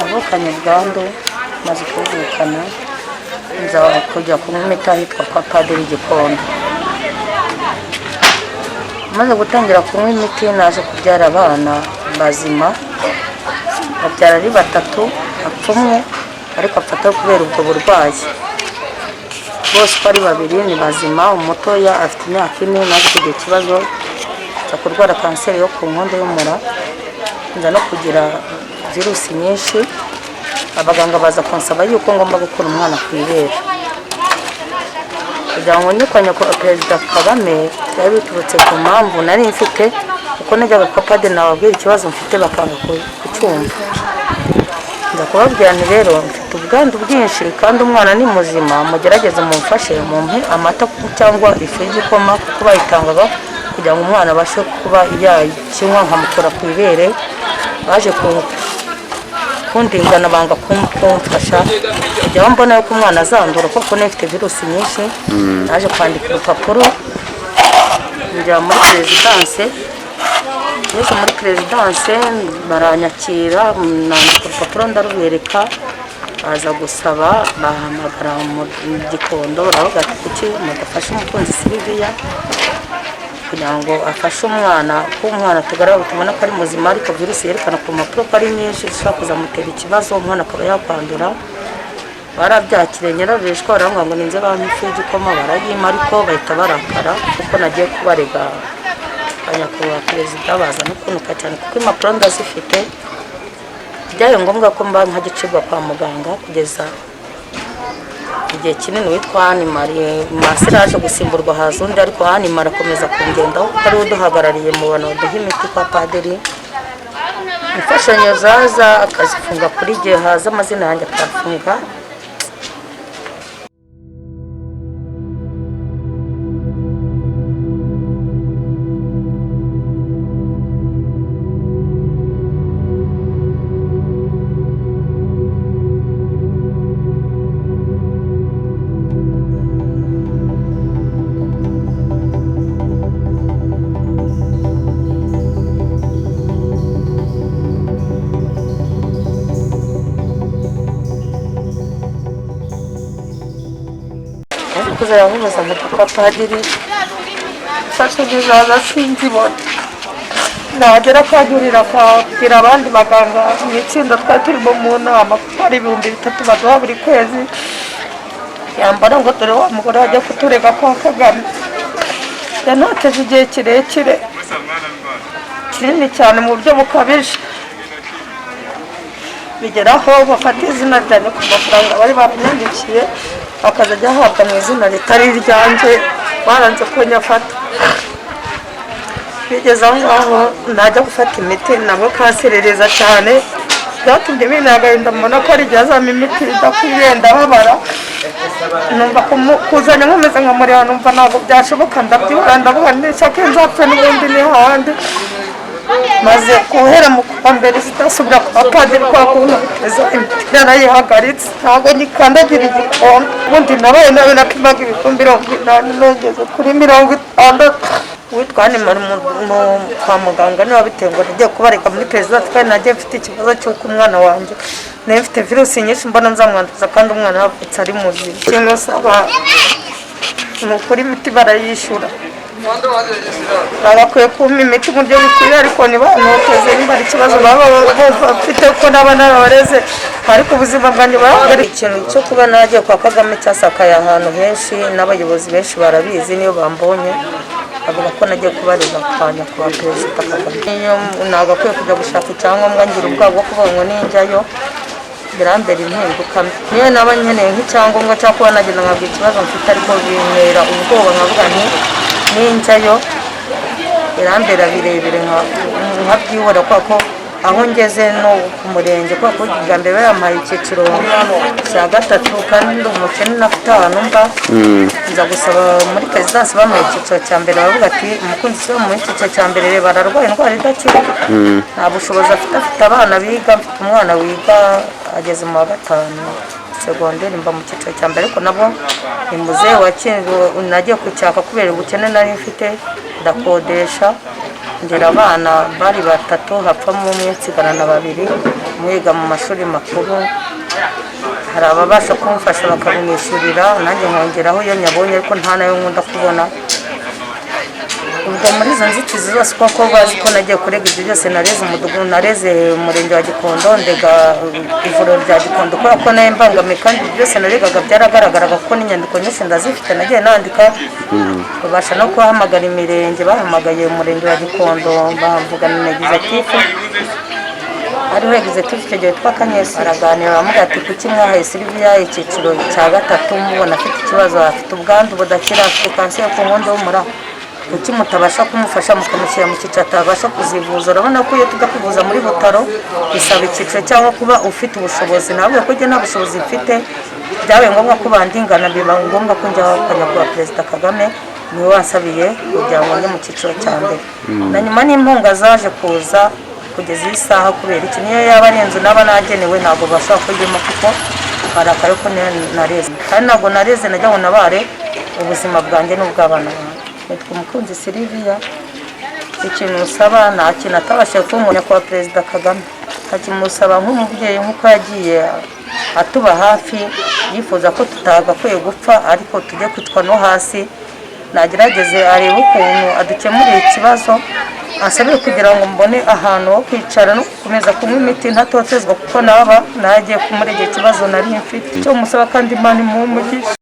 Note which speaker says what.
Speaker 1: navukanye ubwandu maze kuvukana nza kujya kunywa imiti ahitwa kwa Padiri Gikondo. Maze gutangira kunywa imiti naje kubyara abana bazima, babyara ari 3, apfa umwe ariko apfata kubera ubwo burwayi. Bose ari 2 ni bazima, umutoya afite imyaka 4 naje kugira ikibazo cyo kurwara kanseri yo ku nkondo y'umura, nza no kugira virusi nyinshi. Abaganga baza kunsaba yuko ngomba gukura umwana ku ibere kugira ngo nyikanye ko Perezida Kagame yari biturutse ku mpamvu nari mfite, uko najyaga kwa Padiri nababwira ikibazo mfite bakanga kucyumva. Nza kubabwira nti rero mfite ubwandu bwinshi kandi umwana ni muzima, mugerageze mumfashe mumpe amata cyangwa ifu y'igikoma kuko bayitangaga kugira ngo umwana abashe kuba yakinywa nkamukura ku ibere. Baje kundingana banga kumfasha kugira mbona yuko umwana azandura kuko nefite virusi nyinshi. Naje kwandika urupapuro njya muri presidence, nese muri presidence baranyakira, nandika urupapuro ndarubereka, baza gusaba bahamagara mu Gikondo baravuga ati kuki mudafasha umukunzi Sylvia kugira ngo afashe umwana, ko umwana tugaragara tubona ko ari muzima ariko virusi yerekana ku mpapuro ko ari nyinshi zishobora kuzamutera ikibazo, umwana akaba yakwandura. Barabyakire nyirabeshwa barambwira ngo ninze bampifu y'igikoma, barayima ariko bahita barakara kuko nagiye kubarega nyakubahwa Perezida, baza no kunuka cyane kuko impapuro ndazifite. Byabaye ngombwa ko mba nkagicibwa kwa muganga kugeza igihe kinini. Witwa Animari Masiraje gusimburwa haza undi, ariko Animari akomeza kungendaho kuko ari we uduhagarariye mu bantu baduha imiti kwa Padiri. Imfashanyo zaza akazifunga kuri gihe haza amazina yanjye akafunga. Kuzayahuza kwa Padiri imfashanyo zaza sinzibona. Nagera kwagurira kwabwira abandi baganga mu itsinda twari turimo mu nama kuko ari 3,000 baduha buri kwezi. Yambara ngo dore wa mugore wajya kuturega kwa Kagame. Yanoteje igihe kirekire kinini cyane mu buryo bukabije, bigeraho bafata izina ryanjye ku mafaranga bari baranyandikiye akazajya ahabwa mu izina ritari iryanjye, baranze ko nyafata. Bigeze aho ngaho najya gufata imiti nabwo kanserereza cyane, byatumye binagahinda mbona ko ari igihe azama imiti idakwiriye ndababara. Numva kuzanya nkomeza nkamureba numva ntabwo byashoboka, ndabyibura ndavuga nishaka nzapfe n'ubundi ni hahandi. Maze guhera mu kwa mbere zitasubira kwa Padiri kwa kunteza imiti narayihagaritse, ntabwo nyikandagira Igikondo. Ubundi nabaye nawe napimaga 80 nongeze kuri 60. Witwa Animari kwa muganga niwe bitengo nagiye kubareka muri Perezida, kandi nagiye mfite ikibazo cy'uko umwana wanjye nawe mfite virusi nyinshi mbona nzamwanduza kandi umwana wavutse ari muzima. Ikintu saba nukuri imiti barayishura, bagakwiye kumpa imiti mu buryo bikwiye, ariko ntibanoteze niba ari ikibazo baba bafite ko naba narabareze, ariko ubuzima bwanjye barahagari. Ikintu cyo kuba nagiye kwa Kagame cyasakaye ahantu henshi n'abayobozi benshi barabizi, niyo bambonye avuga ko nagiye kubareza kwa nyakubahwa Perezida Kagame. Iyo nagakwiye kujya gushaka icyangombwa ngira ubwabo bwo kuvuga ngo ninjyayo birambera impinduka. Niyo naba nkeneye nk'icyangombwa cyo kuba nagenda nkabwira ikibazo mfite, ariko bintera ubwoba nkavuga nti ninjyayo birambera birebire nkabyihora kuko aho ngeze no ku murenge kuko bwa mbere bampaye icyiciro cya 3 kandi ndi umukene nafite ahantu mba. Nza gusaba muri Perezidansi bampaye icyiciro cya mbere, bavuga ati umukunzi cyo mu icyiciro cya mbere reba ararwaye indwara idakira, nta bushobozi afite abana biga, mfite umwana wiga ageze mu wa 5 segonderi, mba mu cyiciro cya mbere ariko nabo ni muzehe wakinze nagiye kucyaka kubera ubukene nari mfite, ndakodesha ngira abana bari batatu hapfamo umwe nsigarana babiri, mwiga mu mashuri makuru. Hari ababasha kumufasha bakabimwishyurira, nanjye nkongeraho iyo nyabonye ariko nta nayo nkunda kubona. Ubwo muri izo nzitizi zose kuko bazi ko nagiye kurega ibyo byose, nareze umudugudu, nareze umurenge wa Gikondo, ndega ivuriro rya Gikondo kubera ko nayo mbangamiye, kandi ibyo byose naregaga byaragaragaraga kuko n'inyandiko nyinshi ndazifite nagiye nandika. Babasha no kuhamagara imirenge, bahamagaye umurenge wa Gikondo bavugana na egizekitifu, ariho egizekitifu icyo gihe witwa Kanyesi, araganira aramubwira ati kuki mwahaye Sylvia icyiciro cya gatatu mubona afite ikibazo, afite ubwandu budakira, afite kanseri ku nkondo y'umura, kuki mutabasha kumufasha mukamushyira mu cyiciro atabasha kuzivuza? Urabona ko iyo tujya kwivuza muri Butaro bisaba icyiciro cyangwa kuba ufite ubushobozi. Nabwo ko njye nta bushobozi mfite, byabaye ngombwa ko bandingana, biba ngombwa ko njya kwa nyakubahwa Perezida Kagame, niwe wansabiye kugira ngo njye mu cyiciro cya mbere. Na nyuma n'impunga zaje kuza kugeza iyi saha, kubera iki niyo yaba ari inzu naba nagenewe ntabwo bashobora kujyamo kuko barakare ko nareze, kandi ntabwo nareze najya ngo nabare ubuzima bwanjye n'ubw'abana banjye. Nitwa Umukunzi Sylvia. Ikintu usaba nta kintu atabashije kumenya kwa Perezida Kagame, ntakimusaba nk'umubyeyi nk'uko yagiye atuba hafi, yifuza ko tutagakwiye gupfa ariko tujye kwitwa no hasi. Nagerageze arebe ukuntu adukemurira ikibazo, asabire kugira ngo mbone ahantu ho kwicara no gukomeza kunywa imiti ntatotezwa, kuko naba nagiye kumurega ikibazo nari mfite. Icyo musaba kandi Imana imuhe umugisha.